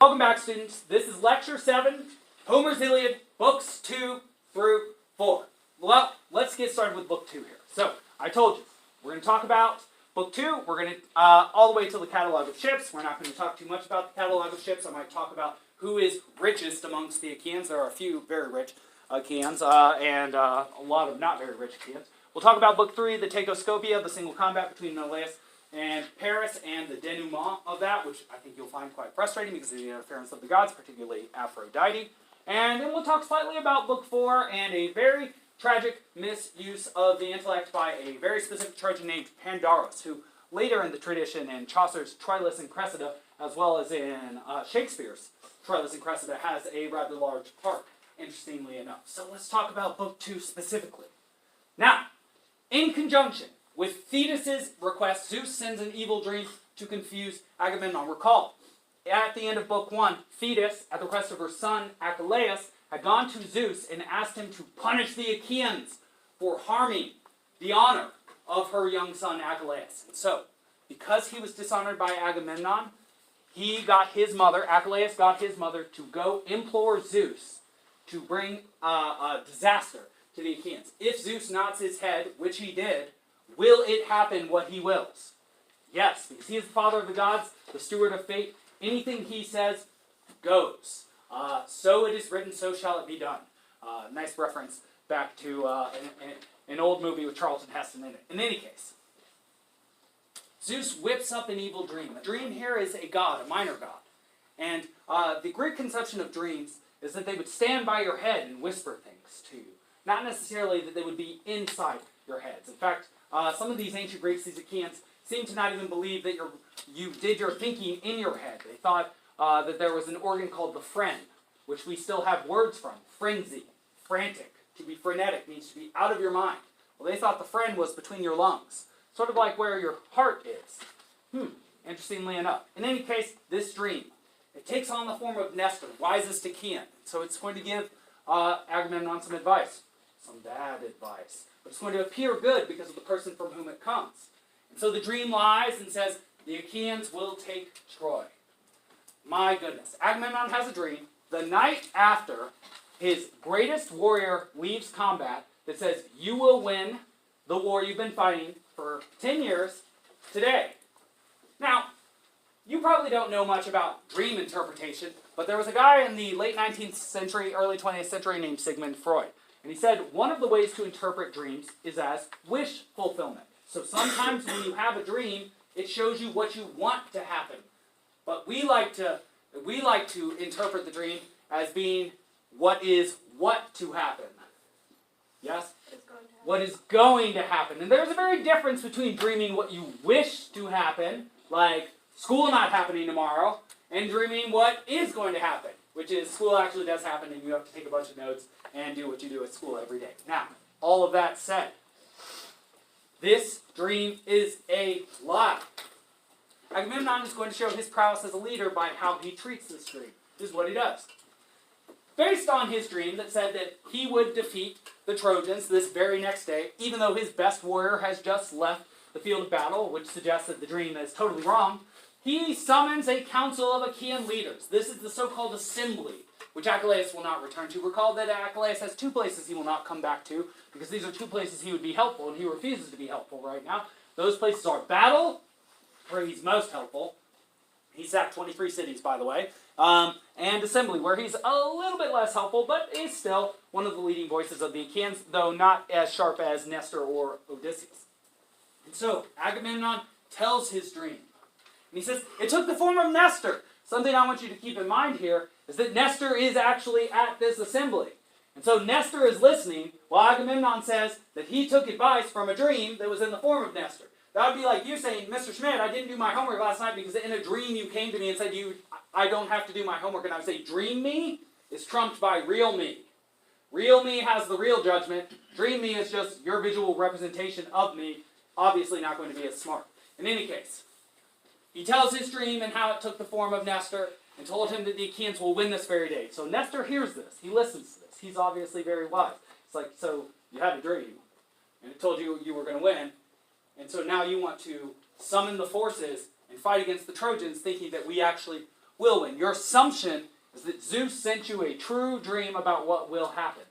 Welcome back, students. This is Lecture 7, Homer's Iliad, Books 2 through 4. Well, let's get started with Book 2 here. So, I told you, we're going to talk about Book 2. We're going to, all the way to the catalog of ships. We're not going to talk too much about the catalog of ships. I might talk about who is richest amongst the Achaeans. There are a few very rich Achaeans, and a lot of not very rich Achaeans. We'll talk about Book 3, the Tacoscopia, the single combat between Menelaus and Paris, and the denouement of that, which I think you'll find quite frustrating because of the interference of the gods, particularly Aphrodite. And then we'll talk slightly about Book 4 and a very tragic misuse of the intellect by a very specific Trojan named Pandarus, who later in the tradition in Chaucer's Troilus and Cressida, as well as in Shakespeare's Troilus and Cressida, has a rather large part, interestingly enough. So let's talk about Book 2 specifically. Now, in conjunction with Thetis' request, Zeus sends an evil dream to confuse Agamemnon. Recall, at the end of Book 1, Thetis, at the request of her son Achilles, had gone to Zeus and asked him to punish the Achaeans for harming the honor of her young son Achilles. And so, because he was dishonored by Agamemnon, he got his mother, Achilles got his mother, to go implore Zeus to bring a disaster to the Achaeans. If Zeus nods his head, which he did, will it happen what he wills? Yes, because he is the father of the gods, the steward of fate. Anything he says goes. So it is written, so shall it be done. Nice reference back to an old movie with Charlton Heston in it. In any case, Zeus whips up an evil dream. A dream here is a god, a minor god. And the Greek conception of dreams is that they would stand by your head and whisper things to you. Not necessarily that they would be inside your heads. In fact, some of these ancient Greeks, these Achaeans, seem to not even believe that you did your thinking in your head. They thought that there was an organ called the phren, which we still have words from. Frenzy, frantic. To be frenetic means to be out of your mind. Well, they thought the phren was between your lungs, sort of like where your heart is. Interestingly enough. In any case, this dream, it takes on the form of Nestor, wisest Achaean. So it's going to give Agamemnon some advice. Some bad advice. But it's going to appear good because of the person from whom it comes. And so the dream lies and says, the Achaeans will take Troy. My goodness. Agamemnon has a dream the night after his greatest warrior leaves combat that says, you will win the war you've been fighting for 10 years today. Now, you probably don't know much about dream interpretation, but there was a guy in the late 19th century, early 20th century named Sigmund Freud. And he said one of the ways to interpret dreams is as wish fulfillment. So sometimes when you have a dream, it shows you what you want to happen. But we like to interpret the dream as being what to happen. Yes? What is going to happen. And there's a very difference between dreaming what you wish to happen, like school not happening tomorrow, and dreaming what is going to happen, which is school actually does happen and you have to take a bunch of notes and do what you do at school every day. Now, all of that said, this dream is a lie. Agamemnon is going to show his prowess as a leader by how he treats this dream. This is what he does. Based on his dream that said that he would defeat the Trojans this very next day, even though his best warrior has just left the field of battle, which suggests that the dream is totally wrong, he summons a council of Achaean leaders. This is the so-called assembly, which Achilles will not return to. Recall that Achilles has two places he will not come back to, because these are two places he would be helpful, and he refuses to be helpful right now. Those places are battle, where he's most helpful. He sacked 23 cities, by the way. And assembly, where he's a little bit less helpful, but is still one of the leading voices of the Achaeans, though not as sharp as Nestor or Odysseus. And so, Agamemnon tells his dream. And he says, it took the form of Nestor. Something I want you to keep in mind here is that Nestor is actually at this assembly. And so Nestor is listening while Agamemnon says that he took advice from a dream that was in the form of Nestor. That would be like you saying, Mr. Schmidt, I didn't do my homework last night because in a dream you came to me and said, I don't have to do my homework. And I would say, dream me is trumped by real me. Real me has the real judgment. Dream me is just your visual representation of me, obviously not going to be as smart. In any case, he tells his dream and how it took the form of Nestor and told him that the Achaeans will win this very day. So Nestor hears this. He listens to this. He's obviously very wise. It's like, so you had a dream, and it told you you were going to win, and so now you want to summon the forces and fight against the Trojans, thinking that we will win. Your assumption is that Zeus sent you a true dream about what will happen.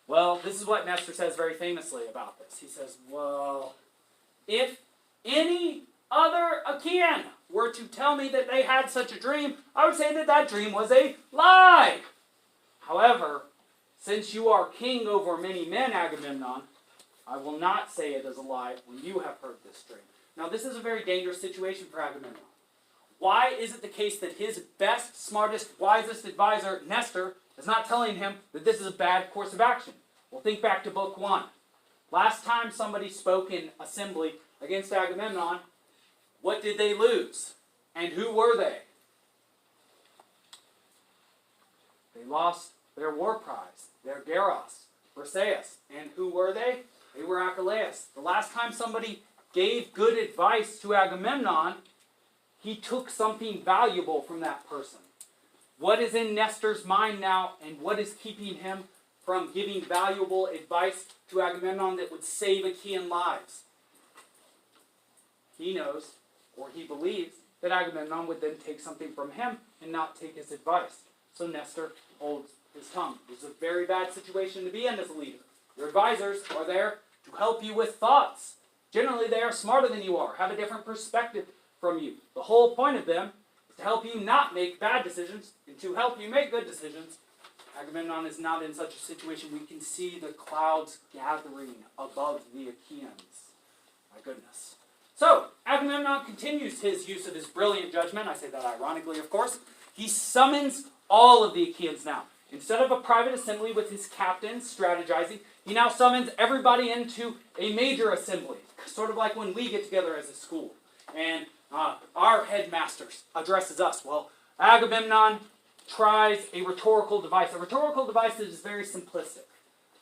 Well, this is what Nestor says very famously about this. He says, well, if any other Achaean were to tell me that they had such a dream, I would say that that dream was a lie. However, since you are king over many men, Agamemnon, I will not say it is a lie when you have heard this dream. Now, this is a very dangerous situation for Agamemnon. Why is it the case that his best, smartest, wisest advisor, Nestor, is not telling him that this is a bad course of action? Well, think back to Book 1. Last time somebody spoke in assembly against Agamemnon, what did they lose? And who were they? They lost their war prize, their Geros, Perseus. And who were they? They were Achilles. The last time somebody gave good advice to Agamemnon, he took something valuable from that person. What is in Nestor's mind now, and what is keeping him from giving valuable advice to Agamemnon that would save Achaean lives? He knows, or he believes, that Agamemnon would then take something from him and not take his advice. So Nestor holds his tongue. This is a very bad situation to be in as a leader. Your advisors are there to help you with thoughts. Generally, they are smarter than you are, have a different perspective from you. The whole point of them is to help you not make bad decisions and to help you make good decisions. Agamemnon is not in such a situation. We can see the clouds gathering above the Achaeans. My goodness. So, Agamemnon continues his use of his brilliant judgment. I say that ironically, of course. He summons all of the Achaeans now. Instead of a private assembly with his captains strategizing, he now summons everybody into a major assembly. Sort of like when we get together as a school. And our headmaster addresses us. Well, Agamemnon tries a rhetorical device. A rhetorical device is very simplistic.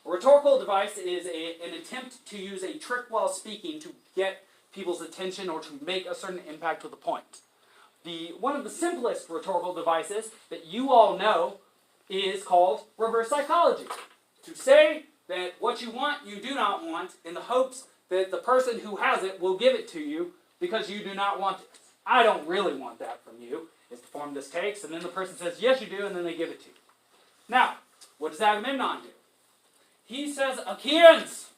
A rhetorical device is an attempt to use a trick while speaking to get people's attention or to make a certain impact with a point. One of the simplest rhetorical devices that you all know is called reverse psychology. To say that what you want, you do not want, in the hopes that the person who has it will give it to you because you do not want it. I don't really want that from you, is the form this takes, and then the person says, yes you do, and then they give it to you. Now, what does Agamemnon do? He says, Achaeans,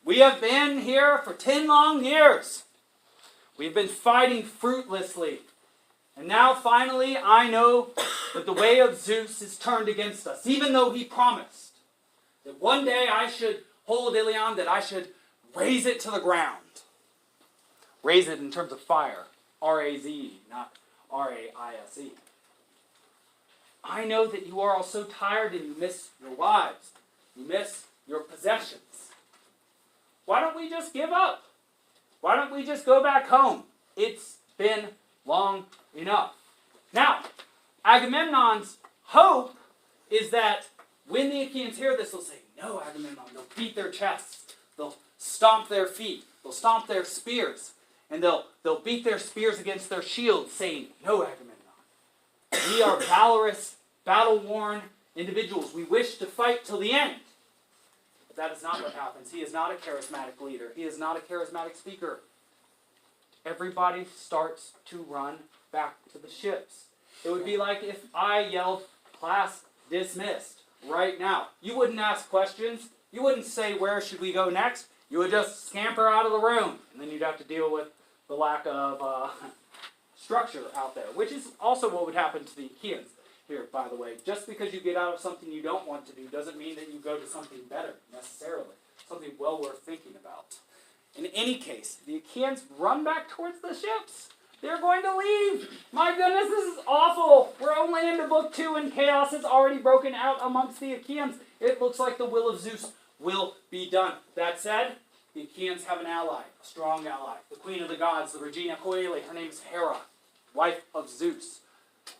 we have been here for 10 long years. We've been fighting fruitlessly. And now finally I know that the way of Zeus is turned against us, even though he promised that one day I should hold Iliad, that I should raze it to the ground. Raise it in terms of fire. R-A-Z, not R-A-I-S-E. I know that you are all so tired and you miss your wives. You miss your possessions. Why don't we just give up? Why don't we just go back home? It's been long enough. Now, Agamemnon's hope is that when the Achaeans hear this, they'll say, no, Agamemnon. They'll beat their chests. They'll stomp their feet. They'll stomp their spears. And they'll beat their spears against their shields, saying, no, Agamemnon. We are valorous, battle-worn individuals. We wish to fight till the end. But that is not what happens. He is not a charismatic leader. He is not a charismatic speaker. Everybody starts to run back to the ships. It would be like if I yelled, class dismissed, right now. You wouldn't ask questions. You wouldn't say, where should we go next? You would just scamper out of the room. And then you'd have to deal with the lack of structure out there, which is also what would happen to the Achaeans here, by the way. Just because you get out of something you don't want to do doesn't mean that you go to something better, necessarily. Something well worth thinking about. In any case, the Achaeans run back towards the ships. They're going to leave. My goodness, this is awful. We're only into Book 2 and chaos has already broken out amongst the Achaeans. It looks like the will of Zeus will be done. That said, the Achaeans have an ally, a strong ally. The queen of the gods, the Regina Coeli. Her name is Hera, wife of Zeus.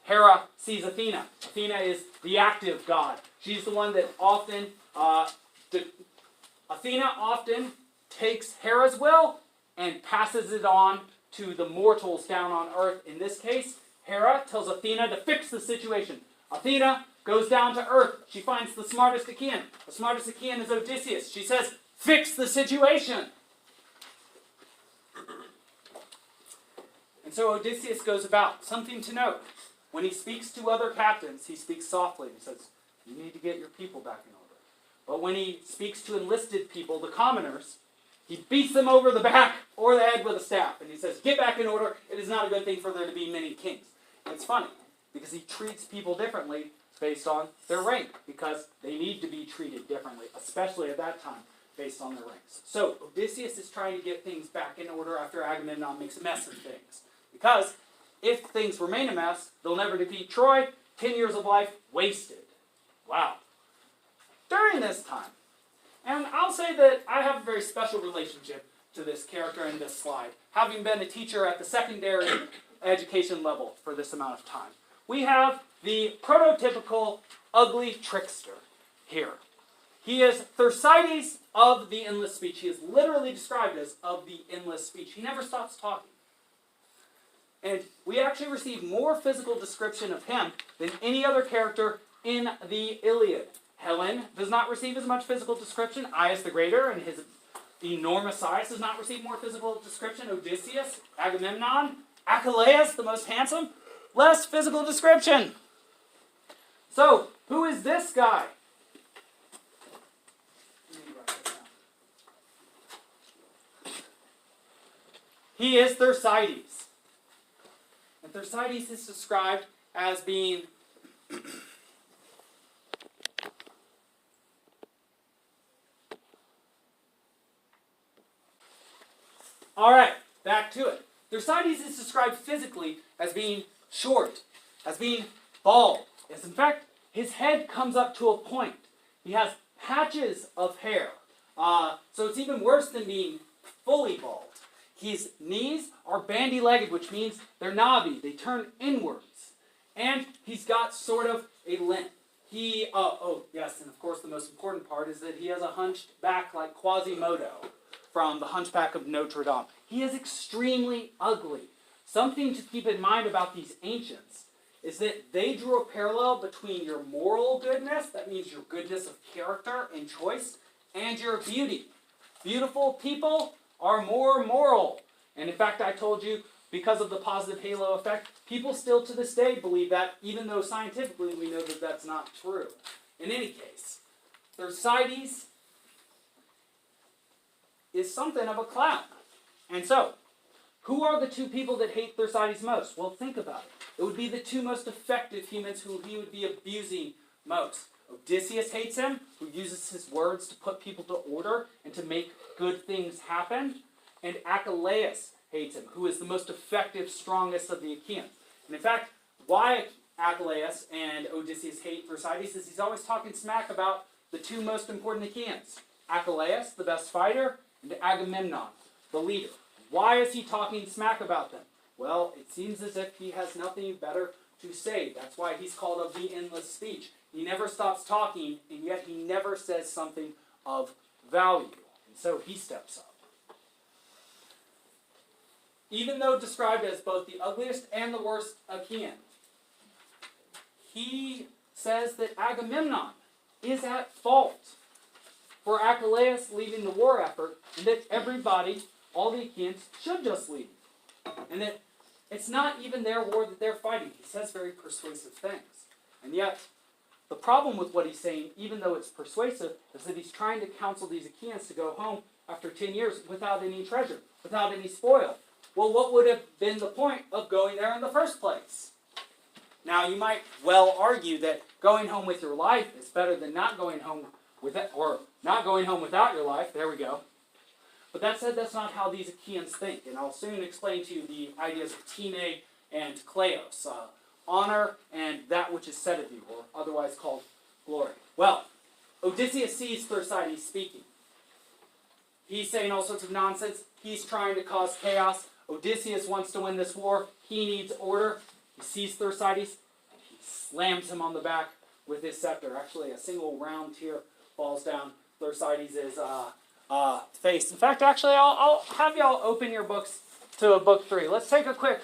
Hera sees Athena. Athena is the active god. She's the one that often, Athena often takes Hera's will and passes it on to the mortals down on earth. In this case, Hera tells Athena to fix the situation. Athena goes down to earth. She finds the smartest Achaean. The smartest Achaean is Odysseus. She says, fix the situation. And so Odysseus goes about. Something to note. When he speaks to other captains, he speaks softly. He says, you need to get your people back in order. But when he speaks to enlisted people, the commoners, he beats them over the back or the head with a staff. And he says, get back in order. It is not a good thing for there to be many kings. And it's funny, because he treats people differently based on their rank, because they need to be treated differently, especially at that time, based on their ranks. So Odysseus is trying to get things back in order after Agamemnon makes a mess of things. Because if things remain a mess, they'll never defeat Troy. 10 years of life wasted. Wow. During this time, and I'll say that I have a very special relationship to this character in this slide, having been a teacher at the secondary education level for this amount of time. We have the prototypical ugly trickster here. He is Thersites of the endless speech. He is literally described as of the endless speech. He never stops talking. And we actually receive more physical description of him than any other character in the Iliad. Helen does not receive as much physical description. Aias the Greater and his enormous size does not receive more physical description. Odysseus, Agamemnon, Achaian, the most handsome, less physical description. So, who is this guy? He is Thersites. And Thersites is described as being all right, back to it. Thersites is described physically as being short, as being bald. As in fact, his head comes up to a point. He has patches of hair. So it's even worse than being fully bald. His knees are bandy-legged, which means they're knobby. They turn inwards. And he's got sort of a limp. Yes, and of course the most important part is that he has a hunched back like Quasimodo from The Hunchback of Notre Dame. He is extremely ugly. Something to keep in mind about these ancients is that they drew a parallel between your moral goodness, that means your goodness of character and choice, and your beauty. Beautiful people are more moral. And in fact, I told you, because of the positive halo effect, people still to this day believe that, even though scientifically we know that that's not true. In any case, Thersites is something of a clown. And so, who are the two people that hate Thersites most? Well, think about it. It would be the two most effective humans who he would be abusing most. Odysseus hates him, who uses his words to put people to order and to make good things happen. And Achaian hates him, who is the most effective, strongest of the Achaeans. And in fact, why Achaian and Odysseus hate Thersites is he's always talking smack about the two most important Achaeans. Achaian, the best fighter, and Agamemnon, the leader. Why is he talking smack about them? Well, it seems as if he has nothing better to say. That's why he's called of the endless speech. He never stops talking, and yet he never says something of value. And so he steps up. Even though described as both the ugliest and the worst Achaean, he says that Agamemnon is at fault for Achaian leading the war effort, and that everybody, all the Achaeans, should just leave. And that it's not even their war that they're fighting. He says very persuasive things. And yet, the problem with what he's saying, even though it's persuasive, is that he's trying to counsel these Achaeans to go home after 10 years without any treasure, without any spoil. Well, what would have been the point of going there in the first place? Now, you might well argue that going home with your life is better than not going home with it, or not going home without your life. There we go. But that said, that's not how these Achaeans think. And I'll soon explain to you the ideas of time and kleos, honor and that which is said of you, or otherwise called glory. Well, Odysseus sees Thersites speaking. He's saying all sorts of nonsense. He's trying to cause chaos. Odysseus wants to win this war. He needs order. He sees Thersites, and he slams him on the back with his scepter. Actually, a single round tear falls down Thersites' face. In fact, actually, I'll have y'all open your books to book 3. Let's take a quick,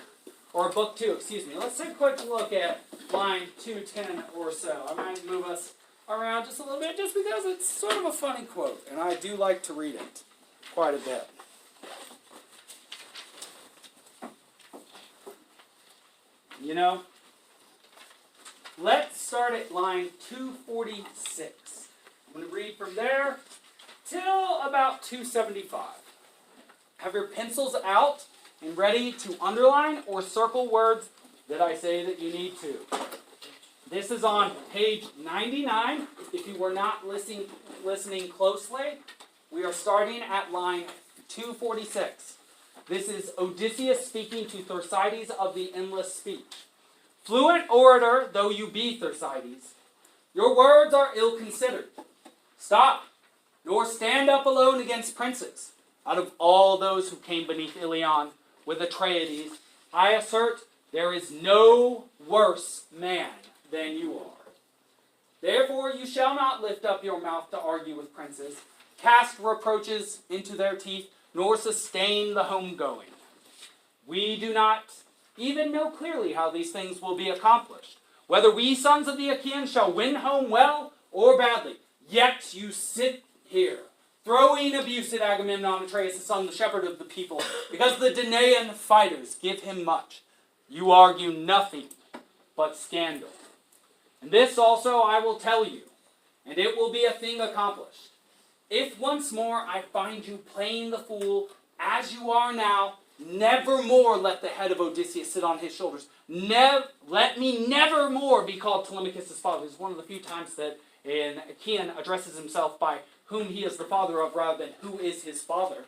or book 2, excuse me. Let's take a quick look at line 210 or so. I might move us around just a little bit, just because it's sort of a funny quote, and I do like to read it quite a bit. You know? Let's start at line 246. I'm going to read from there till about 275. Have your pencils out and ready to underline or circle words that I say that you need to. This is on page 99. If you were not listening closely, we are starting at line 246. This is Odysseus speaking to Thersites of the endless speech. Fluent orator though you be, Thersites, your words are ill-considered. Stop, nor stand up alone against princes. Out of all those who came beneath Iliad with Atreides, I assert there is no worse man than you are. Therefore you shall not lift up your mouth to argue with princes, cast reproaches into their teeth, nor sustain the homegoing. We do not even know clearly how these things will be accomplished, whether we sons of the Achaeans shall win home well or badly. Yet you sit here, throwing abuse at Agamemnon, Atreus, the son, the shepherd of the people, because the Danaan fighters give him much. You argue nothing but scandal. And this also I will tell you, and it will be a thing accomplished. If once more I find you playing the fool, as you are now, never more let the head of Odysseus sit on his shoulders. Let me never more be called Telemachus' father. It's one of the few times that an Achaean addresses himself by whom he is the father of rather than who is his father.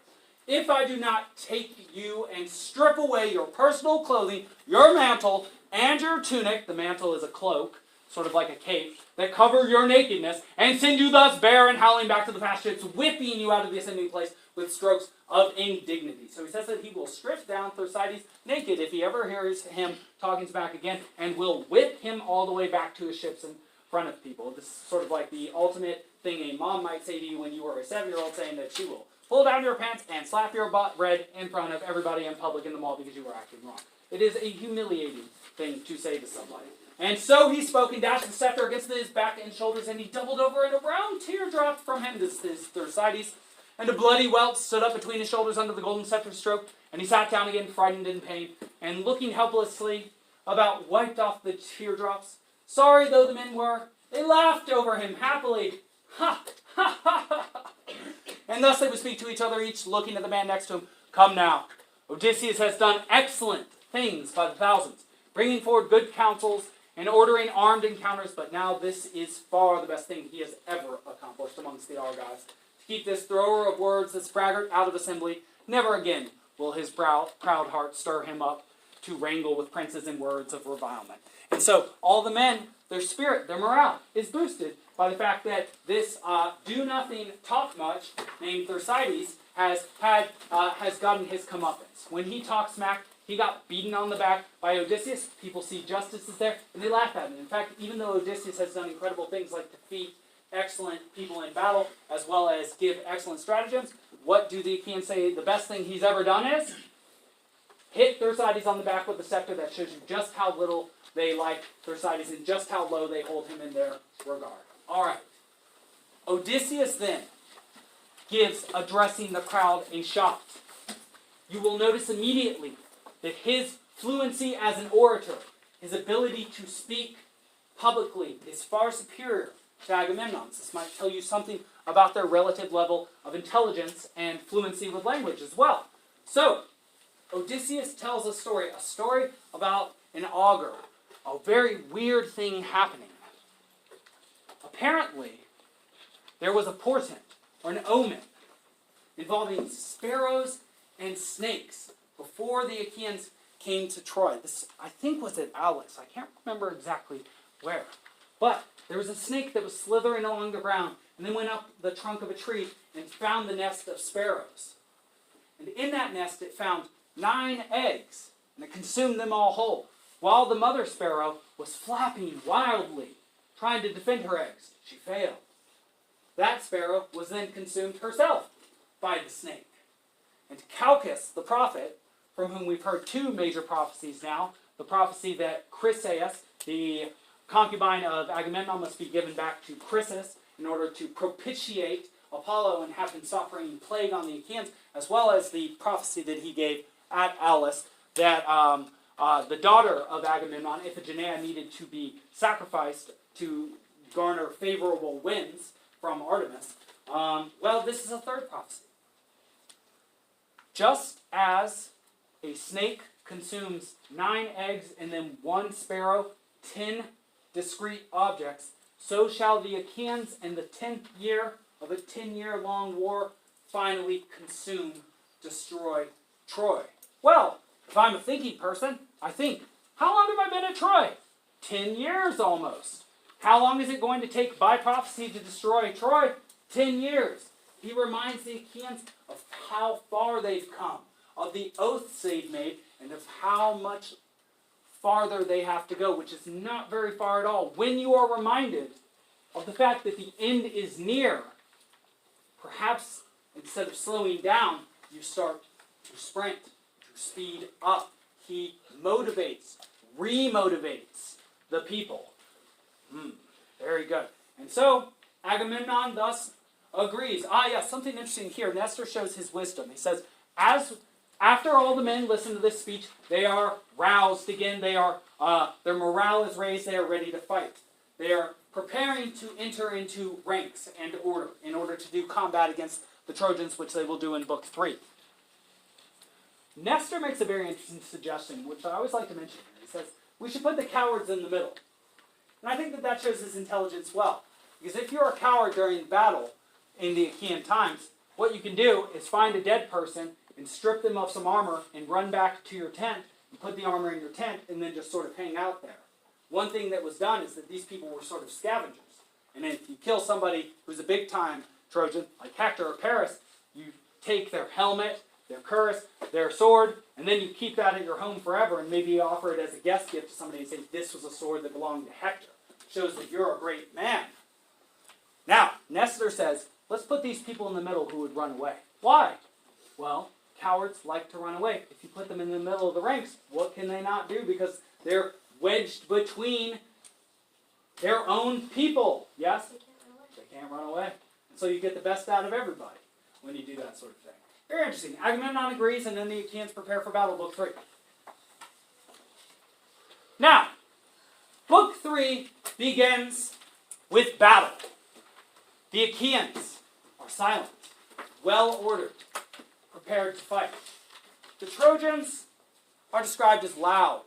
If I do not take you and strip away your personal clothing, your mantle, and your tunic, the mantle is a cloak, sort of like a cape, that cover your nakedness, and send you thus bare and howling back to the past ships, whipping you out of the ascending place with strokes of indignity. So he says that he will strip down Thersites naked if he ever hears him talking back again, and will whip him all the way back to his ships in front of people. This is sort of like the ultimate thing a mom might say to you when you were a 7-year-old, saying that she will pull down your pants and slap your butt red in front of everybody in public in the mall because you were acting wrong. It is a humiliating thing to say to somebody. And so he spoke and dashed the scepter against his back and shoulders, and he doubled over, and a round tear dropped from him. This is Thersites. And a bloody welt stood up between his shoulders under the golden scepter stroke, and he sat down again, frightened in pain, and looking helplessly about, wiped off the teardrops. Sorry though the men were, they laughed over him happily. Ha! Ha! Ha! Ha! And thus they would speak to each other, each looking at the man next to him. Come now, Odysseus has done excellent things by the thousands, bringing forward good counsels and ordering armed encounters, but now this is far the best thing he has ever accomplished amongst the Argives. To keep this thrower of words, this braggart, out of assembly, never again will his proud heart stir him up to wrangle with princes in words of revilement. And so all the men, their spirit, their morale is boosted by the fact that this do-nothing, talk-much named Thersites has gotten his comeuppance. When he talks smack, he got beaten on the back by Odysseus. People see justice is there, and they laugh at him. In fact, even though Odysseus has done incredible things like defeat excellent people in battle, as well as give excellent stratagems, what do the Achaeans say the best thing he's ever done is? Hit Thersites on the back with a scepter. That shows you just how little they like Thersites and just how low they hold him in their regard. All right. Odysseus then gives addressing the crowd a shot. You will notice immediately that his fluency as an orator, his ability to speak publicly, is far superior to Agamemnon's. This might tell you something about their relative level of intelligence and fluency with language as well. So, Odysseus tells a story about an augur, a very weird thing happening. Apparently, there was a portent, or an omen, involving sparrows and snakes before the Achaeans came to Troy. This, I think, was at Aulis. I can't remember exactly where. But there was a snake that was slithering along the ground, and then went up the trunk of a tree and found the nest of sparrows. And in that nest it found 9 eggs, and it consumed them all whole, while the mother sparrow was flapping wildly, trying to defend her eggs. She failed. That sparrow was then consumed herself by the snake. And Calchas, the prophet, from whom we've heard 2 major prophecies now, the prophecy that Chryseis, the concubine of Agamemnon, must be given back to Chrysis in order to propitiate Apollo and have him stop bringing plague on the Achaeans, as well as the prophecy that he gave at Aulis that the daughter of Agamemnon, Iphigenia, needed to be sacrificed to garner favorable winds from Artemis. Well, this is a third prophecy. Just as a snake consumes 9 eggs and then 1 sparrow, 10 discrete objects, so shall the Achaeans in the 10th year of a 10-year-long war finally consume, destroy Troy. Well, if I'm a thinking person, I think, how long have I been at Troy? 10 years almost. How long is it going to take by prophecy to destroy Troy? 10 years. He reminds the Achaeans of how far they've come, of the oaths they've made, and of how much farther they have to go, which is not very far at all. When you are reminded of the fact that the end is near, perhaps instead of slowing down, you start to sprint, to speed up. He motivates, remotivates the people. Very good. And so, Agamemnon thus agrees. Yes, something interesting here. Nestor shows his wisdom. He says, after all the men listen to this speech, they are roused again. Their morale is raised. They are ready to fight. They are preparing to enter into ranks and order in order to do combat against the Trojans, which they will do in Book 3. Nestor makes a very interesting suggestion, which I always like to mention here. He says, we should put the cowards in the middle. And I think that that shows his intelligence well. Because if you're a coward during battle in the Achaean times, what you can do is find a dead person and strip them of some armor and run back to your tent and put the armor in your tent and then just sort of hang out there. One thing that was done is that these people were sort of scavengers. And if you kill somebody who's a big-time Trojan, like Hector or Paris, you take their helmet, their cuirass, their sword, and then you keep that at your home forever and maybe offer it as a guest gift to somebody and say, this was a sword that belonged to Hector. Shows that you're a great man. Now, Nestor says, let's put these people in the middle who would run away. Why? Well, cowards like to run away. If you put them in the middle of the ranks, what can they not do? Because they're wedged between their own people. Yes? They can't run away. And so you get the best out of everybody when you do that sort of thing. Very interesting. Agamemnon agrees, and then the Achaeans prepare for battle. Book 3. Now, Book 3 begins with battle. The Achaeans are silent, well-ordered, prepared to fight. The Trojans are described as loud,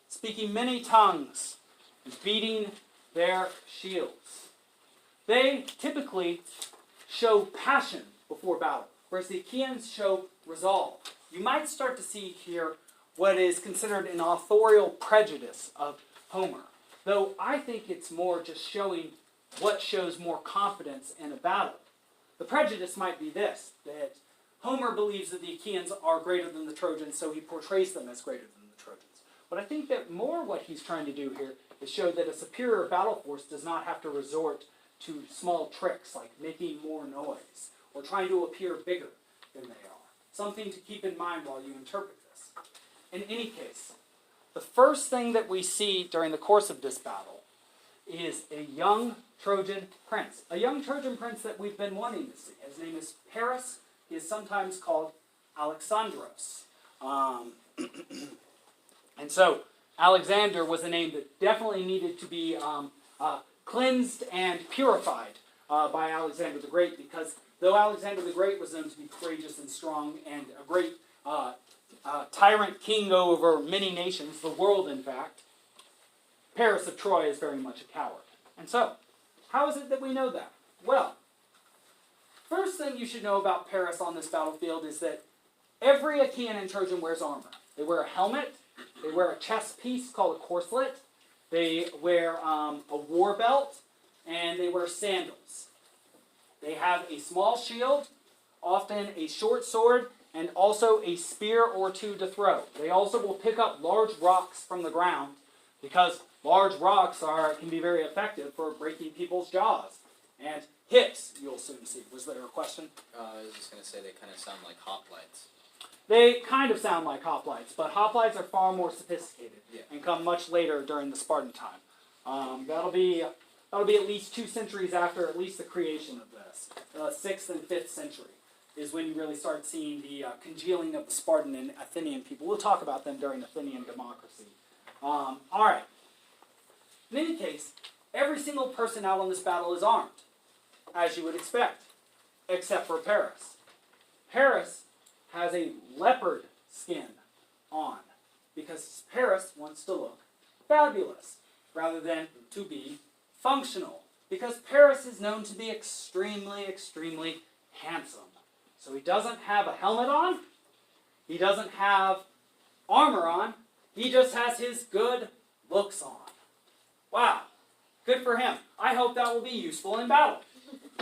speaking many tongues, and beating their shields. They typically show passion before battle, whereas the Achaeans show resolve. You might start to see here what is considered an authorial prejudice of Homer, though I think it's more just showing what shows more confidence in a battle. The prejudice might be this, that Homer believes that the Achaeans are greater than the Trojans, so he portrays them as greater than the Trojans. But I think that more what he's trying to do here is show that a superior battle force does not have to resort to small tricks like making more noise or trying to appear bigger than they are. Something to keep in mind while you interpret this. In any case, the first thing that we see during the course of this battle is a young Trojan prince. A young Trojan prince that we've been wanting to see. His name is Paris. He is sometimes called Alexandros. And so, Alexander was a name that definitely needed to be cleansed and purified by Alexander the Great, because though Alexander the Great was known to be courageous and strong and a great tyrant king over many nations, the world in fact, Paris of Troy is very much a coward. And so, how is it that we know that? Well, first thing you should know about Paris on this battlefield is that every Achaean and Trojan wears armor. They wear a helmet, they wear a chest piece called a corselet, they wear a war belt, and they wear sandals. They have a small shield, often a short sword, and also a spear or two to throw. They also will pick up large rocks from the ground, because large rocks can be very effective for breaking people's jaws. And hips, you'll soon see. Was there a question? I was just going to say they kind of sound like hoplites. They kind of sound like hoplites, but hoplites are far more sophisticated and come much later during the Spartan time. That'll be at least 2 centuries after at least the creation of this, 6th and 5th century is when you really start seeing the congealing of the Spartan and Athenian people. We'll talk about them during Athenian democracy. All right. In any case, every single person out on this battle is armed, as you would expect, except for Paris. Paris has a leopard skin on, because Paris wants to look fabulous, rather than to be functional. Because Paris is known to be extremely, extremely handsome. So he doesn't have a helmet on, he doesn't have armor on, he just has his good looks on. Wow, good for him. I hope that will be useful in battle.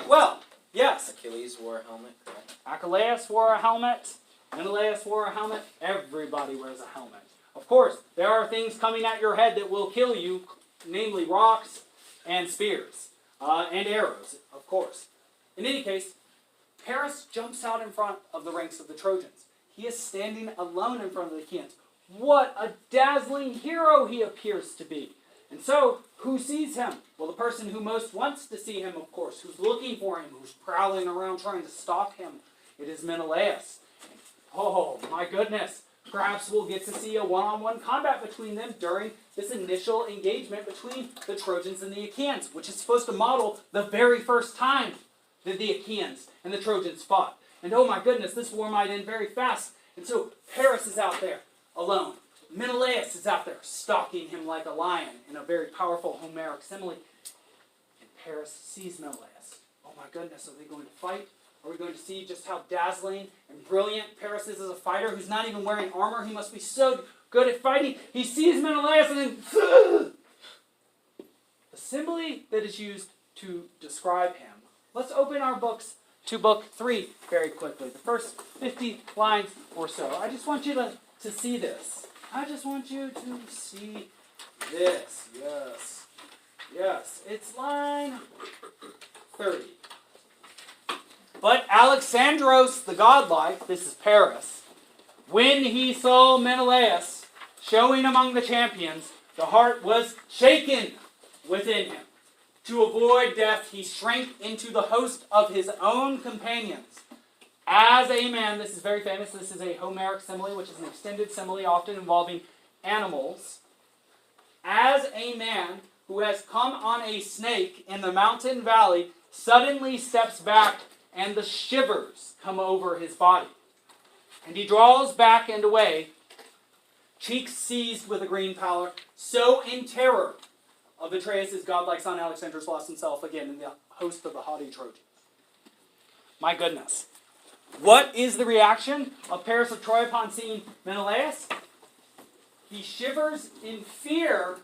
Well, yes. Achilles wore a helmet, correct? Achilles wore a helmet. Menelaus wore a helmet. Everybody wears a helmet. Of course, there are things coming at your head that will kill you, namely rocks and spears. And arrows, of course. In any case, Paris jumps out in front of the ranks of the Trojans. He is standing alone in front of the Achaeans. What a dazzling hero he appears to be. And so, who sees him? Well, the person who most wants to see him, of course, who's looking for him, who's prowling around trying to stalk him. It is Menelaus. Oh, my goodness. Perhaps we'll get to see a one-on-one combat between them during this initial engagement between the Trojans and the Achaeans, which is supposed to model the very first time that the Achaeans and the Trojans fought. And oh my goodness, this war might end very fast. And so Paris is out there alone. Menelaus is out there stalking him like a lion in a very powerful Homeric simile. And Paris sees Menelaus. Oh my goodness, are they going to fight? Are we going to see just how dazzling and brilliant Paris is as a fighter who's not even wearing armor? He must be so good at fighting. He sees Menelaus and then... The simile that is used to describe him. Let's open our books to book 3 very quickly. The first 50 lines or so. I just want you to see this. I just want you to see this. Yes. Yes. It's line 30. But Alexandros the godlike, this is Paris, when he saw Menelaus showing among the champions, the heart was shaken within him. To avoid death, he shrank into the host of his own companions. As a man, this is very famous, this is a Homeric simile, which is an extended simile often involving animals. As a man who has come on a snake in the mountain valley suddenly steps back and the shivers come over his body. And he draws back and away, cheeks seized with a green pallor, so in terror of Atreus' godlike son Alexandros lost himself again in the host of the haughty Trojans. My goodness. What is the reaction of Paris of Troy upon seeing Menelaus? He shivers in fear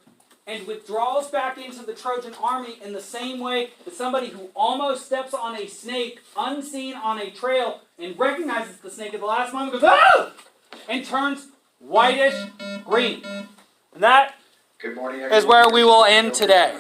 and withdraws back into the Trojan army in the same way that somebody who almost steps on a snake unseen on a trail and recognizes the snake at the last moment, goes, "Ah!" and turns whitish green. And that Good morning, is where we will end today.